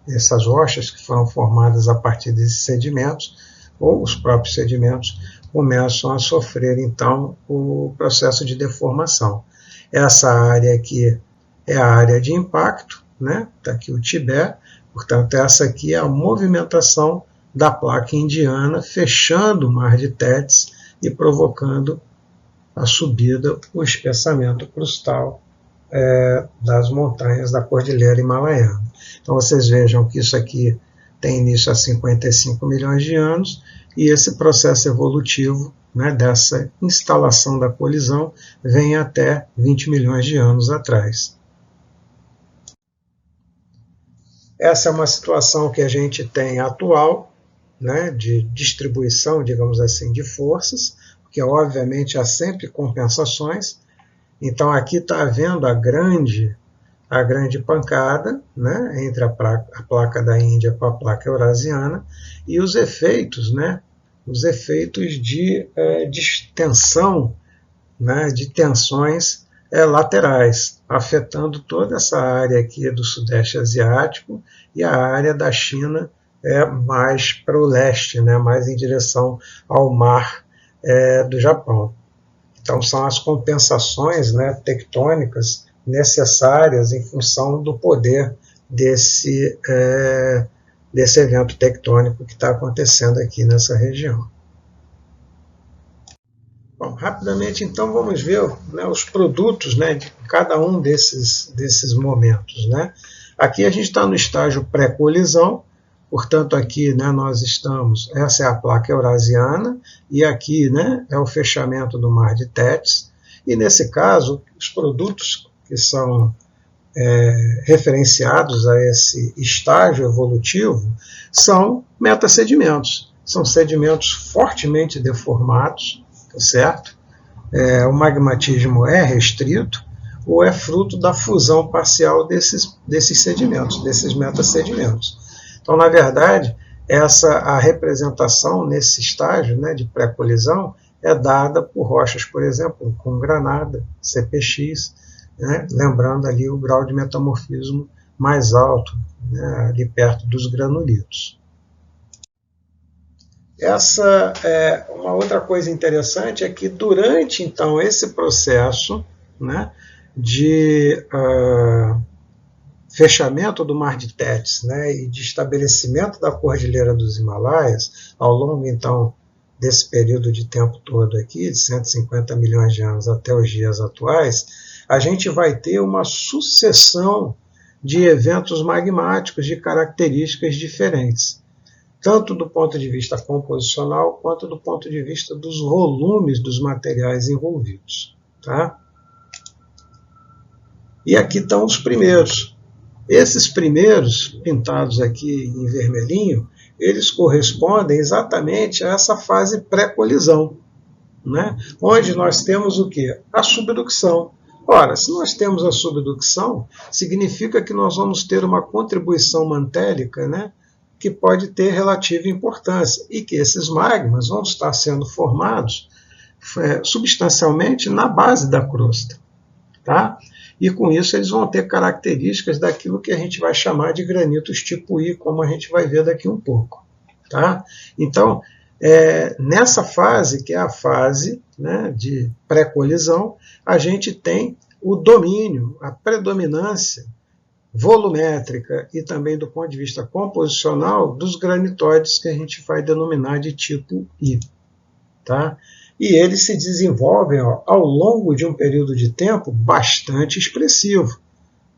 essas rochas que foram formadas a partir desses sedimentos, ou os próprios sedimentos, começam a sofrer, então, o processo de deformação. Essa área aqui é a área de impacto, né? Está aqui o Tibete, portanto, essa aqui é a movimentação da placa indiana, fechando o mar de Tétis e provocando a subida, o espessamento crustal das montanhas da Cordilheira Himalaiana. Então, vocês vejam que isso aqui tem início há 55 milhões de anos, e esse processo evolutivo, né, dessa instalação da colisão vem até 20 milhões de anos atrás. Essa é uma situação que a gente tem atual, né, de distribuição, digamos assim, de forças, porque obviamente há sempre compensações. Então aqui está havendo a grande pancada, né, entre a placa da Índia com a placa eurasiana, e os efeitos, né, os efeitos de distensão, né, de tensões laterais, afetando toda essa área aqui do Sudeste Asiático e a área da China mais para o leste, né, mais em direção ao mar do Japão. Então são as compensações, né, tectônicas necessárias em função do poder desse evento tectônico que está acontecendo aqui nessa região. Bom, rapidamente então vamos ver, né, os produtos, né, de cada um desses momentos, né. Aqui a gente está no estágio pré-colisão, portanto aqui, né, nós estamos, essa é a placa eurasiana, e aqui, né, é o fechamento do mar de Tétis, e nesse caso os produtos que são referenciados a esse estágio evolutivo são metasedimentos, são sedimentos fortemente deformados, certo? O magmatismo é restrito ou é fruto da fusão parcial desses sedimentos, desses metasedimentos. Então, na verdade, a representação nesse estágio, né, de pré-colisão é dada por rochas, por exemplo, com granada, CPX, né, lembrando ali o grau de metamorfismo mais alto, né, ali perto dos granulitos. Essa é uma outra coisa interessante, é que durante então esse processo, né, de fechamento do Mar de Tétis, né, e de estabelecimento da Cordilheira dos Himalaias, ao longo então desse período de tempo todo aqui, de 150 milhões de anos até os dias atuais, a gente vai ter uma sucessão de eventos magmáticos de características diferentes, tanto do ponto de vista composicional, quanto do ponto de vista dos volumes dos materiais envolvidos. Tá? E aqui estão os primeiros. Esses primeiros, pintados aqui em vermelhinho, eles correspondem exatamente a essa fase pré-colisão, né? Onde nós temos o quê? A subducção. Ora, se nós temos a subducção, significa que nós vamos ter uma contribuição mantélica, né, que pode ter relativa importância, e que esses magmas vão estar sendo formados substancialmente na base da crosta. Tá? E com isso eles vão ter características daquilo que a gente vai chamar de granitos tipo I, como a gente vai ver daqui um pouco. Tá? Então, nessa fase, que é a fase, né, de pré-colisão, a gente tem o domínio, a predominância volumétrica e também do ponto de vista composicional dos granitóides que a gente vai denominar de tipo I. Tá? E eles se desenvolvem ao longo de um período de tempo bastante expressivo,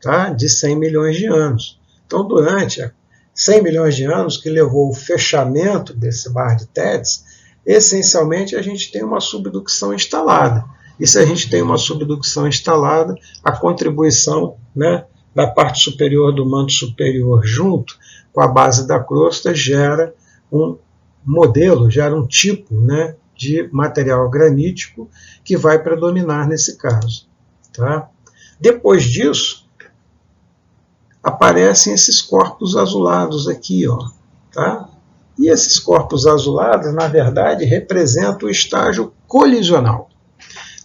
tá? De 100 milhões de anos. Então, durante 100 milhões de anos que levou o fechamento desse Mar de Tétis, essencialmente a gente tem uma subducção instalada. E se a gente tem uma subducção instalada, a contribuição, né, da parte superior do manto superior junto com a base da crosta gera um modelo, gera um tipo, né, de material granítico que vai predominar nesse caso. Tá? Depois disso, aparecem esses corpos azulados aqui. Ó, tá? E esses corpos azulados, na verdade, representam o estágio colisional.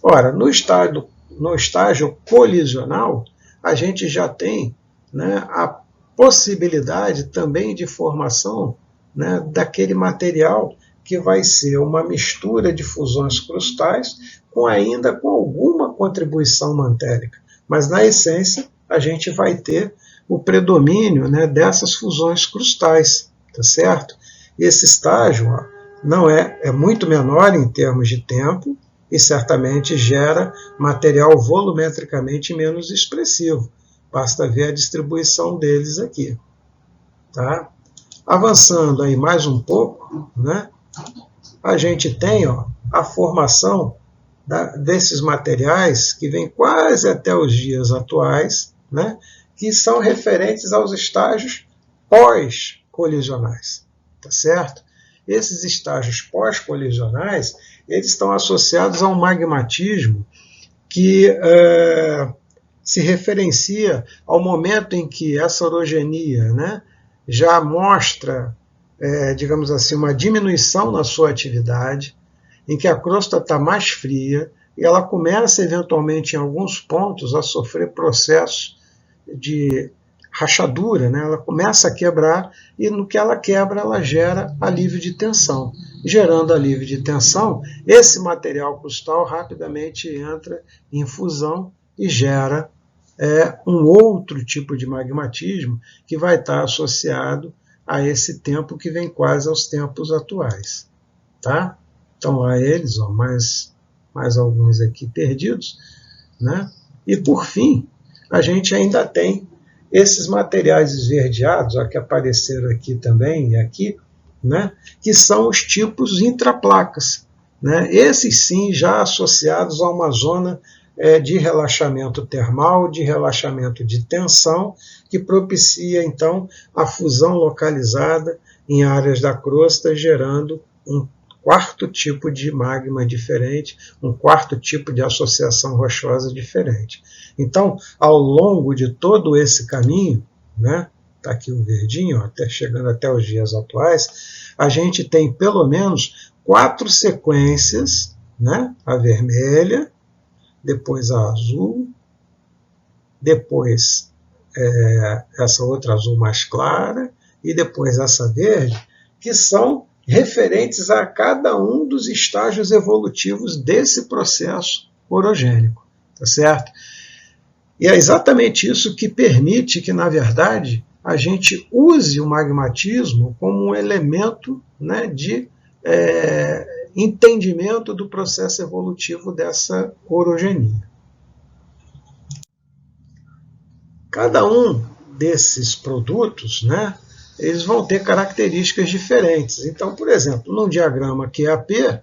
Ora, no estágio colisional, a gente já tem, né, a possibilidade também de formação, né, daquele material que vai ser uma mistura de fusões crustais ainda com alguma contribuição mantérica. Mas, na essência, a gente vai ter o predomínio, né, dessas fusões crustais, tá certo? Esse estágio não é muito menor em termos de tempo e certamente gera material volumetricamente menos expressivo. Basta ver a distribuição deles aqui. Tá? Avançando aí mais um pouco, né, a gente tem a formação desses materiais que vem quase até os dias atuais, né, que são referentes aos estágios pós-colisionais, tá certo? Esses estágios pós-colisionais, eles estão associados a um magmatismo que se referencia ao momento em que essa orogenia, né, já mostra, digamos assim, uma diminuição na sua atividade, em que a crosta está mais fria e ela começa, eventualmente, em alguns pontos, a sofrer processos de rachadura, né? Ela começa a quebrar e no que ela quebra, ela gera alívio de tensão. Gerando alívio de tensão, esse material crustal rapidamente entra em fusão e gera um outro tipo de magmatismo que vai estar associado a esse tempo que vem quase aos tempos atuais. Tá? Então, lá eles, mais alguns aqui perdidos. Né? E, por fim, a gente ainda tem esses materiais esverdeados, que apareceram aqui também e aqui, né? Que são os tipos intraplacas. Né? Esses, sim, já associados a uma zona de relaxamento termal, de relaxamento de tensão, que propicia, então, a fusão localizada em áreas da crosta, gerando um quarto tipo de magma diferente, um quarto tipo de associação rochosa diferente. Então, ao longo de todo esse caminho, né, está aqui o verdinho, chegando até os dias atuais, a gente tem pelo menos 4 sequências, né, a vermelha, depois a azul, depois essa outra azul mais clara, e depois essa verde, que são referentes a cada um dos estágios evolutivos desse processo orogênico, tá certo? E é exatamente isso que permite que, na verdade, a gente use o magmatismo como um elemento, né, de entendimento do processo evolutivo dessa orogenia. Cada um desses produtos, né, eles vão ter características diferentes. Então, por exemplo, num diagrama QAP,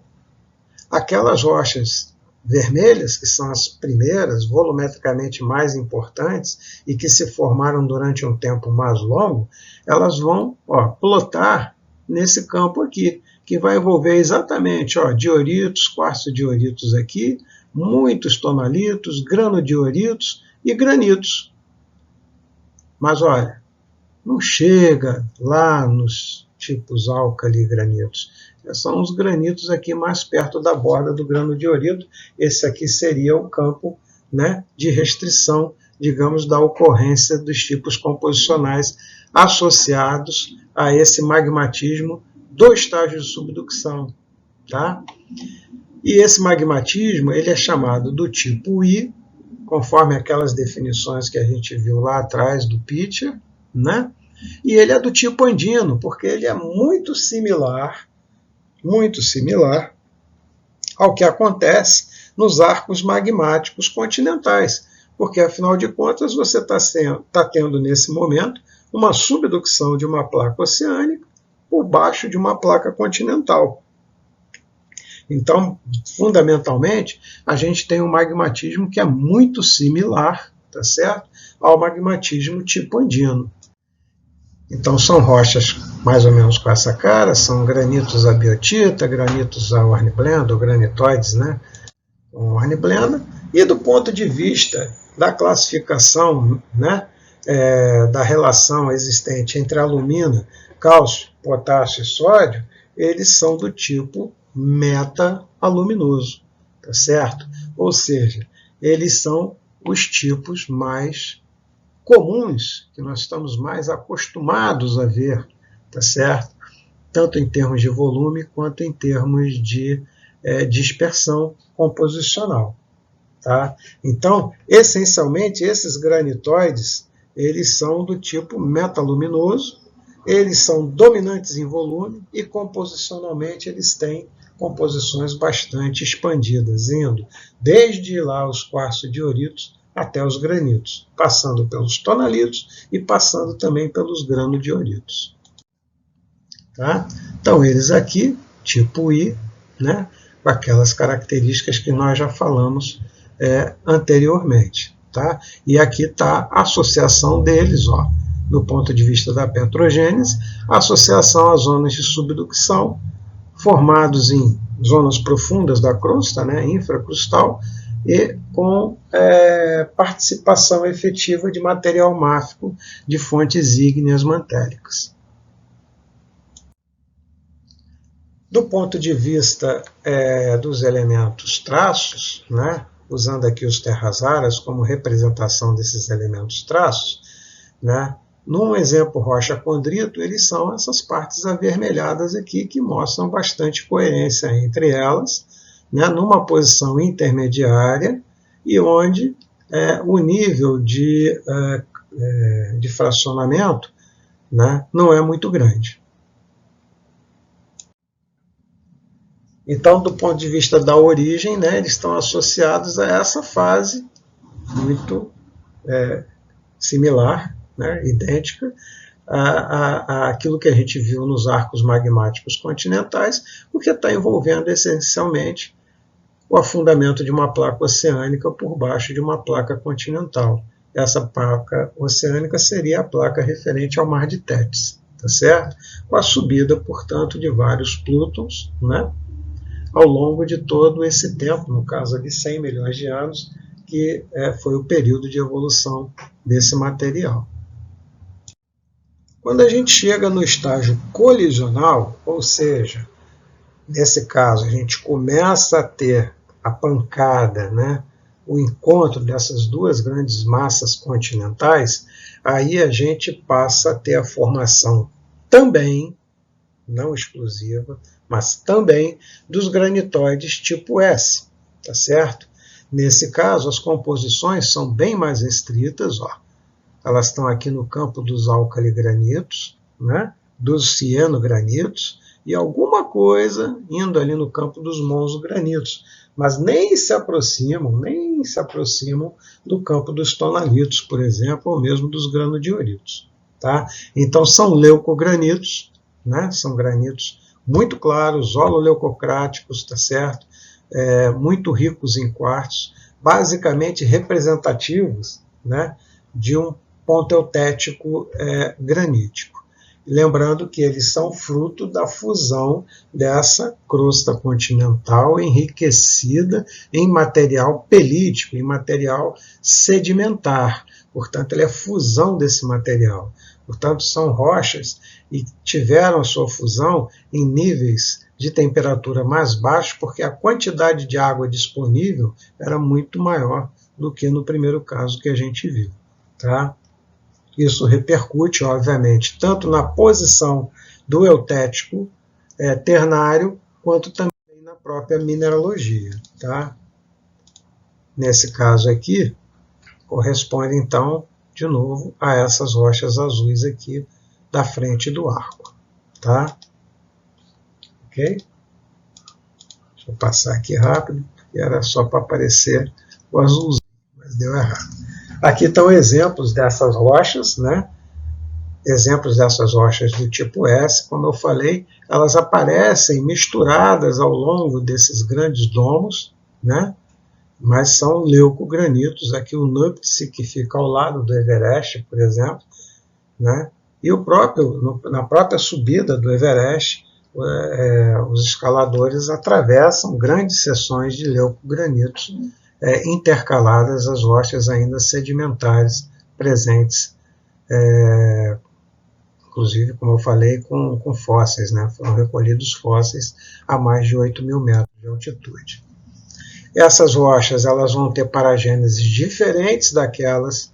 aquelas rochas vermelhas, que são as primeiras, volumetricamente mais importantes e que se formaram durante um tempo mais longo, elas vão plotar nesse campo aqui, que vai envolver exatamente dioritos, quartzo-dioritos aqui, muitos tonalitos, granodioritos e granitos. Mas olha, não chega lá nos tipos álcali-granitos. São os granitos aqui mais perto da borda do granodiorito. Esse aqui seria o campo, né, de restrição, digamos, da ocorrência dos tipos composicionais associados a esse magmatismo do estágio de subducção. Tá? E esse magmatismo ele é chamado do tipo I, conforme aquelas definições que a gente viu lá atrás do Pitcher, né? E ele é do tipo andino, porque ele é muito similar ao que acontece nos arcos magmáticos continentais, porque, afinal de contas, você está tendo, nesse momento, uma subducção de uma placa oceânica por baixo de uma placa continental. Então, fundamentalmente, a gente tem um magmatismo que é muito similar, tá certo, ao magmatismo tipo andino. Então, são rochas mais ou menos com essa cara, são granitos a biotita, granitos a hornblenda, ou granitoides, né, com hornblenda, e do ponto de vista da classificação, né, da relação existente entre alumina, cálcio, potássio e sódio, eles são do tipo meta-aluminoso, tá certo? Ou seja, eles são os tipos mais comuns, que nós estamos mais acostumados a ver, tá certo? tanto em termos de volume quanto em termos de dispersão composicional. Tá? Então, essencialmente, esses granitóides, eles são do tipo metaluminoso, eles são dominantes em volume e composicionalmente eles têm composições bastante expandidas, indo desde lá os quartzo-dioritos até os granitos, passando pelos tonalitos e passando também pelos granodioritos. Tá? Então, eles aqui, tipo I, né, com aquelas características que nós já falamos anteriormente. Tá? E aqui está a associação deles, ó, do ponto de vista da petrogênese, a associação às zonas de subducção, formados em zonas profundas da crosta, né, infracrustal, e com participação efetiva de material máfico de fontes ígneas mantélicas. Do ponto de vista dos elementos traços, né, usando aqui os terras raras como representação desses elementos traços, né, num exemplo rocha-condrito, eles são essas partes avermelhadas aqui que mostram bastante coerência entre elas, né, numa posição intermediária e onde o nível de fracionamento, né, não é muito grande. Então, do ponto de vista da origem, né, eles estão associados a essa fase muito similar, né, idêntica àquilo que a gente viu nos arcos magmáticos continentais, porque está envolvendo essencialmente o afundamento de uma placa oceânica por baixo de uma placa continental. Essa placa oceânica seria a placa referente ao Mar de Tétis, tá certo? Com a subida, portanto, de vários plútons, né, ao longo de todo esse tempo, no caso de 100 milhões de anos, que foi o período de evolução desse material. Quando a gente chega no estágio colisional, ou seja, nesse caso a gente começa a ter a pancada, né, o encontro dessas duas grandes massas continentais, aí a gente passa a ter a formação também, não exclusiva, mas também dos granitóides tipo S, tá certo? Nesse caso, as composições são bem mais restritas, ó. Elas estão aqui no campo dos alcaligranitos, né, dos cianogranitos, e alguma coisa indo ali no campo dos monsogranitos, mas nem se aproximam do campo dos tonalitos, por exemplo, ou mesmo dos granodioritos. Tá? Então são leucogranitos, né, são granitos muito claros, hololeucocráticos, tá certo? Muito ricos em quartzo, basicamente representativos, né, de um ponto eutético granítico. Lembrando que eles são fruto da fusão dessa crosta continental enriquecida em material pelítico, em material sedimentar. Portanto, ele é fusão desse material. Portanto, são rochas e tiveram sua fusão em níveis de temperatura mais baixos, porque a quantidade de água disponível era muito maior do que no primeiro caso que a gente viu. Tá? Isso repercute, obviamente, tanto na posição do eutético ternário, quanto também na própria mineralogia. Tá? Nesse caso aqui, corresponde, então, de novo, a essas rochas azuis aqui da frente do arco. Tá? Ok? Deixa eu passar aqui rápido, e era só para aparecer o azulzinho, mas deu errado. Aqui estão exemplos dessas rochas, né? Exemplos dessas rochas do tipo S, como eu falei, elas aparecem misturadas ao longo desses grandes domos, né? Mas são leucogranitos. Aqui o Nuptse, que fica ao lado do Everest, por exemplo, né? E na própria subida do Everest, os escaladores atravessam grandes seções de leucogranitos intercaladas às rochas ainda sedimentares presentes, inclusive, como eu falei, com fósseis, né? Foram recolhidos fósseis a mais de 8.000 metros de altitude. Essas rochas elas vão ter paragêneses diferentes daquelas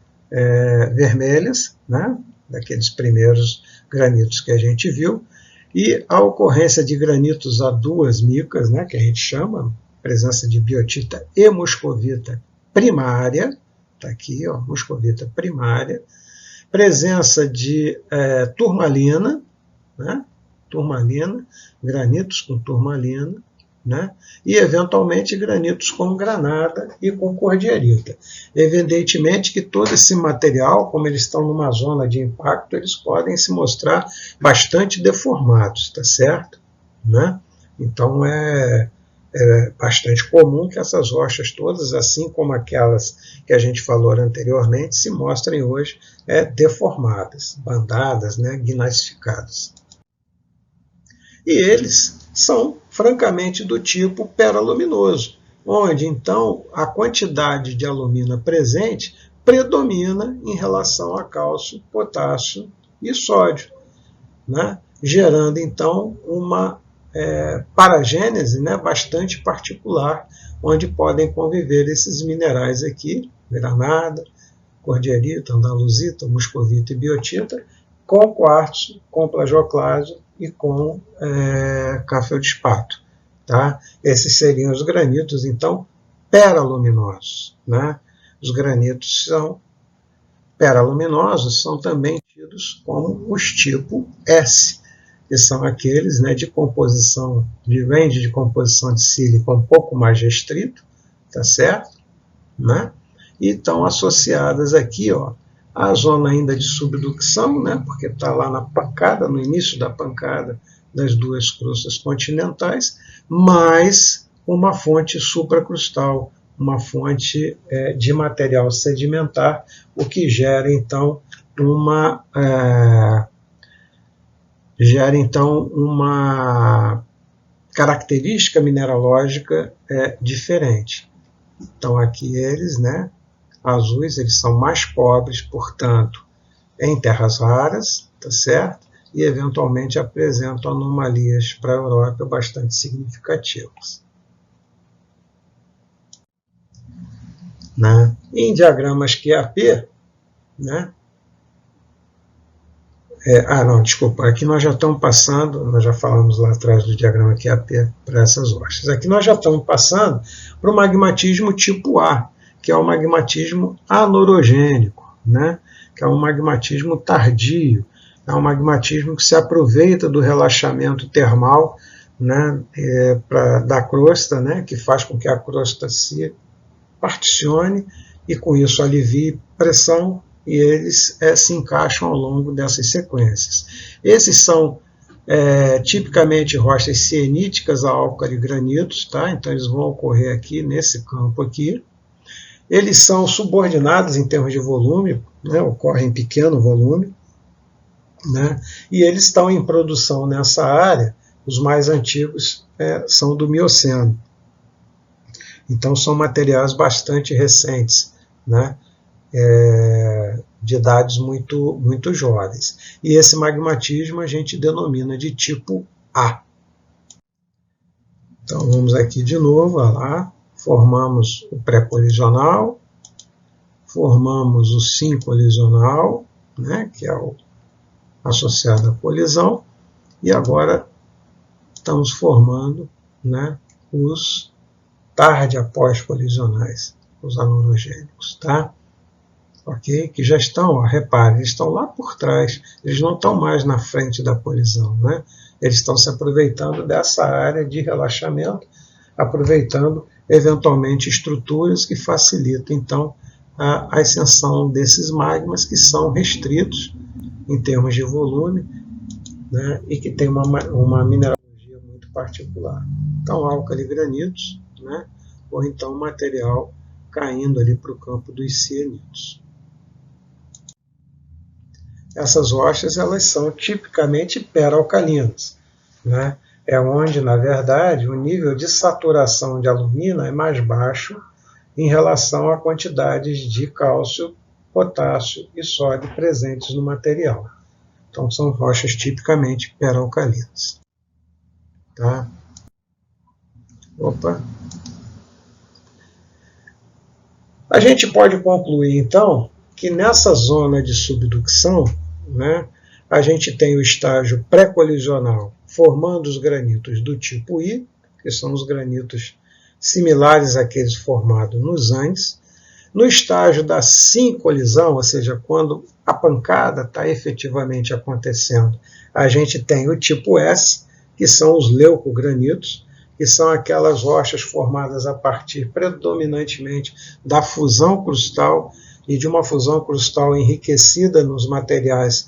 vermelhas, né? Daqueles primeiros granitos que a gente viu, E a ocorrência de granitos a duas micas, né, que a gente chama, presença de biotita e muscovita primária, está aqui, ó, muscovita primária, presença de turmalina, né, turmalina, granitos com turmalina, né, e eventualmente granitos com granada e com cordierita. Evidentemente que todo esse material, como eles estão numa zona de impacto, eles podem se mostrar bastante deformados, tá certo? Né? Então é bastante comum que essas rochas todas, assim como aquelas que a gente falou anteriormente, se mostrem hoje deformadas, bandadas, né, gneissificadas. E eles são, francamente, do tipo peraluminoso, onde, então, a quantidade de alumina presente predomina em relação a cálcio, potássio e sódio, né? Gerando, então, uma paragênese, né, bastante particular, onde podem conviver esses minerais aqui, granada, cordierita, andaluzita, muscovita e biotita, com quartzo, com plagioclásio e com cafeldspato. Tá? Esses seriam os granitos, então, peraluminosos. Né? Os granitos são peraluminosos, são também tidos como os tipo S, que são aqueles, né, de composição, de range de composição de sílica um pouco mais restrito, tá certo? Né? E estão associadas aqui, ó, à zona ainda de subducção, né, porque está lá na pancada, no início da pancada das duas crostas continentais, mais uma fonte supracrustal, uma fonte de material sedimentar, o que gera então uma característica mineralógica diferente. Então aqui eles, né, azuis, eles são mais pobres, portanto, em terras raras, tá certo? E eventualmente apresentam anomalias para a Europa bastante significativas. Né? Em diagramas QAP, né? Desculpa, aqui nós já estamos passando, nós já falamos lá atrás do diagrama QAP para essas rochas. Aqui nós já estamos passando para o magmatismo tipo A, que é o magmatismo anorogênico, né? Que é um magmatismo tardio, é um magmatismo que se aproveita do relaxamento termal, né, da crosta, né, que faz com que a crosta se particione e com isso alivie pressão e eles se encaixam ao longo dessas sequências. Esses são tipicamente rochas sieníticas a álcali-granitos, tá? Então eles vão ocorrer aqui nesse campo aqui. Eles são subordinados em termos de volume, né? Ocorrem em pequeno volume, né? E eles estão em produção nessa área. Os mais antigos são do Mioceno. Então são materiais bastante recentes, né? De idades muito, muito jovens. E esse magmatismo a gente denomina de tipo A. Então vamos aqui de novo, olha lá, formamos o pré-colisional, formamos o sim-colisional, né, que é o associado à colisão, e agora estamos formando, né, os tarde após colisionais, os anorogênicos, tá? Ok? Que já estão, ó, reparem, eles estão lá por trás, eles não estão mais na frente da colisão, né? Eles estão se aproveitando dessa área de relaxamento, aproveitando eventualmente estruturas que facilitam então a ascensão desses magmas que são restritos em termos de volume, né? E que tem uma mineralogia muito particular. Então, álcali-granitos, né? Ou então material caindo ali para o campo dos cianitos. Essas rochas elas são tipicamente peralcalinas, né? É onde, na verdade, o nível de saturação de alumina é mais baixo em relação a quantidades de cálcio, potássio e sódio presentes no material. Então, são rochas tipicamente peralcalinas. Tá? Opa! A gente pode concluir, então, que nessa zona de subducção, né, a gente tem o estágio pré-colisional, formando os granitos do tipo I, que são os granitos similares àqueles formados nos Andes. No estágio da sincolisão, ou seja, quando a pancada está efetivamente acontecendo, a gente tem o tipo S, que são os leucogranitos, que são aquelas rochas formadas a partir predominantemente da fusão crustal e de uma fusão crustal enriquecida nos materiais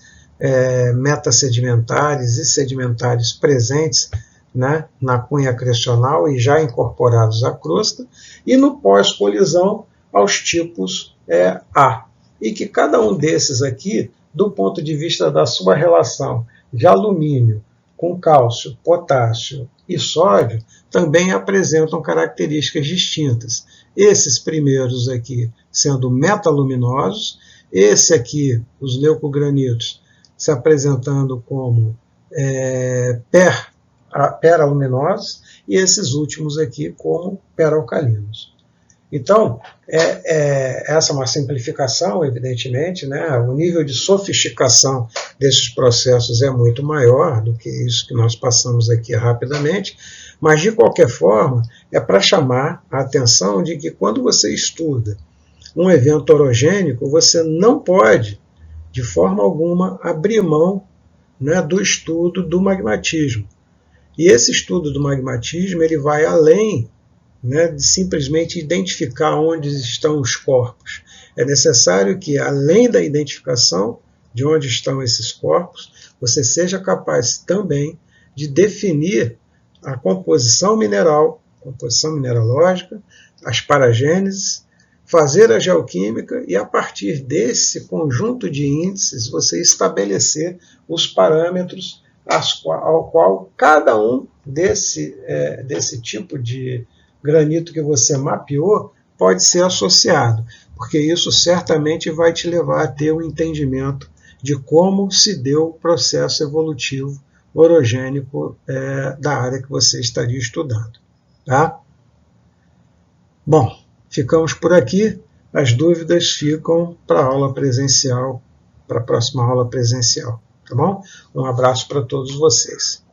metasedimentares e sedimentares presentes, né, na cunha acrecional e já incorporados à crosta, e no pós-colisão aos tipos A. E que cada um desses aqui, do ponto de vista da sua relação de alumínio com cálcio, potássio e sódio, também apresentam características distintas. Esses primeiros aqui sendo metaluminosos, esse aqui, os leucogranitos, se apresentando como peraluminosos, e esses últimos aqui como peralcalinos. Então, essa é uma simplificação, evidentemente, né? O nível de sofisticação desses processos é muito maior do que isso que nós passamos aqui rapidamente, mas, de qualquer forma, é para chamar a atenção de que quando você estuda um evento orogênico, você não pode, de forma alguma, abrir mão, né, do estudo do magmatismo. E esse estudo do magmatismo ele vai além, né, de simplesmente identificar onde estão os corpos. É necessário que, além da identificação de onde estão esses corpos, você seja capaz também de definir a composição mineral, composição mineralógica, as paragêneses, fazer a geoquímica e, a partir desse conjunto de índices, você estabelecer os parâmetros ao qual cada um desse tipo de granito que você mapeou pode ser associado, porque isso certamente vai te levar a ter um entendimento de como se deu o processo evolutivo orogênico da área que você estaria estudando. Tá? Bom, ficamos por aqui. As dúvidas ficam para a aula presencial, para a próxima aula presencial. Tá bom? Um abraço para todos vocês.